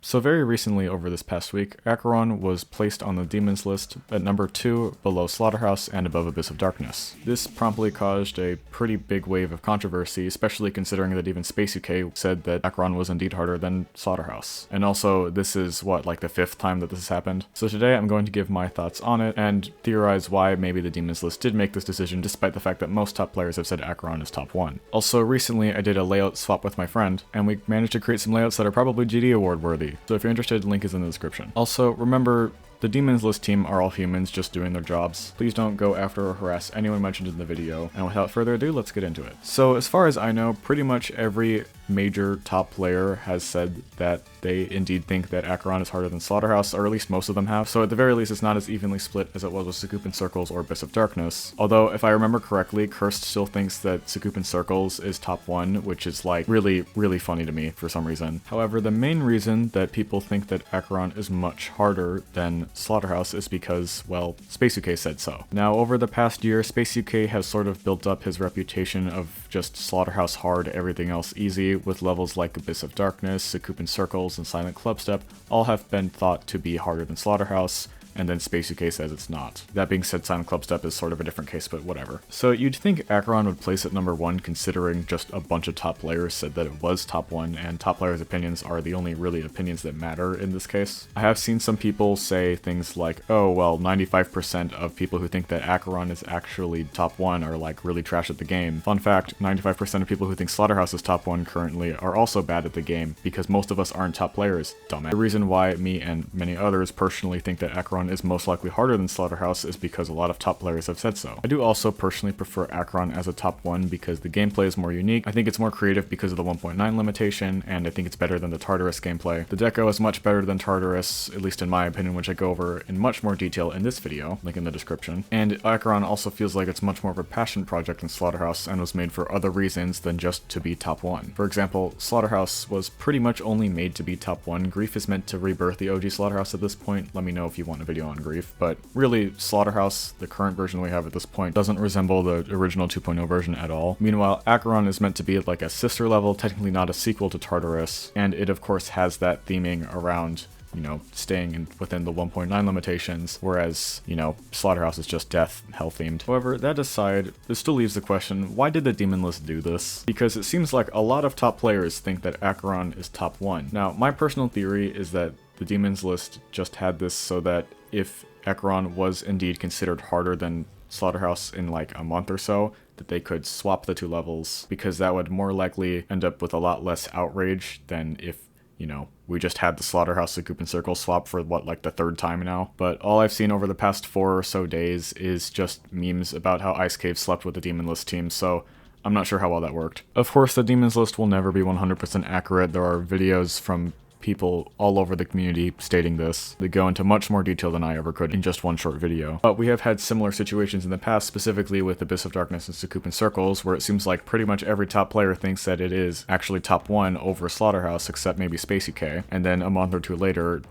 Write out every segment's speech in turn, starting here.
So very recently over this past week, Acheron was placed on the demons list at number 2 below Slaughterhouse and above Abyss of Darkness. This promptly caused a pretty big wave of controversy, especially considering that even Space UK said that Acheron was indeed harder than Slaughterhouse. And also, this is like the 5th time that this has happened. So today I'm going to give my thoughts on it and theorize why maybe the demons list did make this decision despite the fact that most top players have said Acheron is top 1. Also recently I did a layout swap with my friend, and we managed to create some layouts that are probably GD award worthy. So if you're interested, the link is in the description. Also, remember, the Demons List team are all humans just doing their jobs. Please don't go after or harass anyone mentioned in the video, and without further ado, let's get into it. So as far as I know, pretty much every major top player has said that they indeed think that Acheron is harder than Slaughterhouse, or at least most of them have, so at the very least it's not as evenly split as it was with Sakupin Circles or Abyss of Darkness. Although, if I remember correctly, Cursed still thinks that Sakupin Circles is top 1, which is like really funny to me for some reason. However, the main reason that people think that Acheron is much harder than Slaughterhouse is because, well, Space UK said so. Now, over the past year, Space UK has sort of built up his reputation of just Slaughterhouse hard, everything else easy, with levels like Abyss of Darkness, Sakupin Circles, and Silent Clubstep all have been thought to be harder than Slaughterhouse, and then Space UK says it's not. That being said, Silent Clubstep is sort of a different case, but whatever. So you'd think Acheron would place at number 1 considering just a bunch of top players said that it was top 1, and top players' opinions are the only really opinions that matter in this case. I have seen some people say things like, oh well, 95% of people who think that Acheron is actually top 1 are like really trash at the game. Fun fact, 95% of people who think Slaughterhouse is top 1 currently are also bad at the game, because most of us aren't top players, dumbass. The reason why me and many others personally think that Acheron is most likely harder than Slaughterhouse is because a lot of top players have said so. I do also personally prefer Acheron as a top 1 because the gameplay is more unique. I think it's more creative because of the 1.9 limitation, and I think it's better than the Tartarus gameplay. The deco is much better than Tartarus, at least in my opinion, which I go over in much more detail in this video, link in the description. And Acheron also feels like it's much more of a passion project than Slaughterhouse and was made for other reasons than just to be top 1. For example, Slaughterhouse was pretty much only made to be top 1. Grief is meant to rebirth the OG Slaughterhouse at this point. Let me know if you want a video on Grief. But really, Slaughterhouse, the current version we have at this point, doesn't resemble the original 2.0 version at all. Meanwhile, Acheron is meant to be like a sister level, technically not a sequel to Tartarus, and it of course has that theming around, you know, staying within the 1.9 limitations, whereas, you know, Slaughterhouse is just death, hell themed. However, that aside, this still leaves the question, why did the Demon List do this? Because it seems like a lot of top players think that Acheron is top 1. Now, my personal theory is that the Demons List just had this so that if Acheron was indeed considered harder than Slaughterhouse in like a month or so, that they could swap the two levels, because that would more likely end up with a lot less outrage than if, you know, we just had the Slaughterhouse Sakupin Circle swap for what, like the 3rd time now. But all I've seen over the past 4 or so days is just memes about how Ice Cave slept with the Demon List team, so I'm not sure how well that worked. Of course, the Demons List will never be 100% accurate. There are videos from people all over the community stating this. They go into much more detail than I ever could in just one short video. But we have had similar situations in the past, specifically with Abyss of Darkness and Sakupin Circles, where it seems like pretty much every top player thinks that it is actually top 1 over Slaughterhouse, except maybe Space UK, and then a month or 2 later,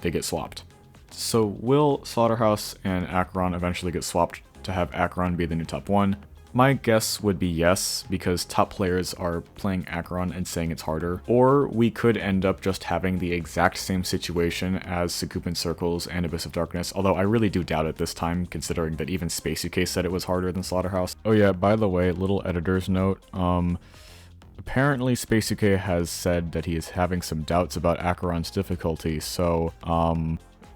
they get swapped. So will Slaughterhouse and Acheron eventually get swapped to have Acheron be the new top 1? My guess would be yes, because top players are playing Acheron and saying it's harder. Or we could end up just having the exact same situation as Sakupin Circles and Abyss of Darkness, although I really do doubt it this time, considering that even Space UK said it was harder than Slaughterhouse. Oh yeah, by the way, little editor's note, apparently Space UK has said that he is having some doubts about Acheron's difficulty, so,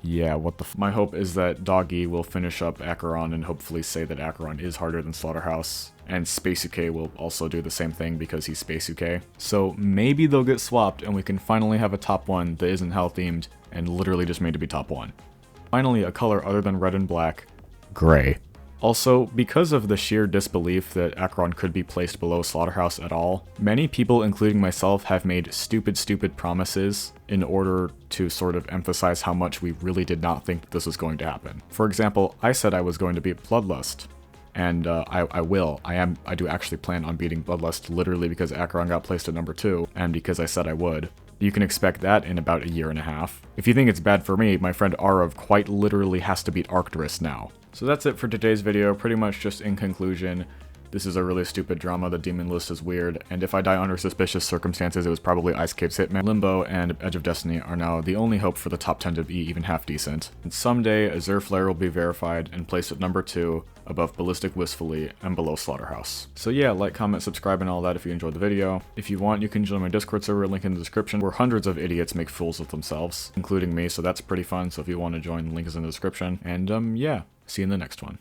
yeah, my hope is that Doggy will finish up Acheron and hopefully say that Acheron is harder than Slaughterhouse, and Space UK will also do the same thing because he's Space UK. So maybe they'll get swapped and we can finally have a top 1 that isn't hell themed and literally just made to be top 1. Finally, a color other than red and black, gray. Also, because of the sheer disbelief that Acheron could be placed below Slaughterhouse at all, many people, including myself, have made stupid promises in order to sort of emphasize how much we really did not think that this was going to happen. For example, I said I was going to beat Bloodlust, and I will. I do actually plan on beating Bloodlust literally because Acheron got placed at number 2, and because I said I would. You can expect that in about a year and a half. If you think it's bad for me, my friend A-RAV quite literally has to beat Arcturus now. So that's it for today's video. Pretty much just in conclusion, This is a really stupid drama, the demon list is weird, and if I die under suspicious circumstances, it was probably Ice Cave's Hitman. Limbo and Edge of Destiny are now the only hope for the top 10 to be even half decent. And someday, Azure Flare will be verified and placed at number 2, above Ballistic Wistfully and below Slaughterhouse. So yeah, like, comment, subscribe, and all that if you enjoyed the video. If you want, you can join my Discord server, link in the description, where hundreds of idiots make fools of themselves, including me, so that's pretty fun, so if you want to join, the link is in the description. And yeah, see you in the next one.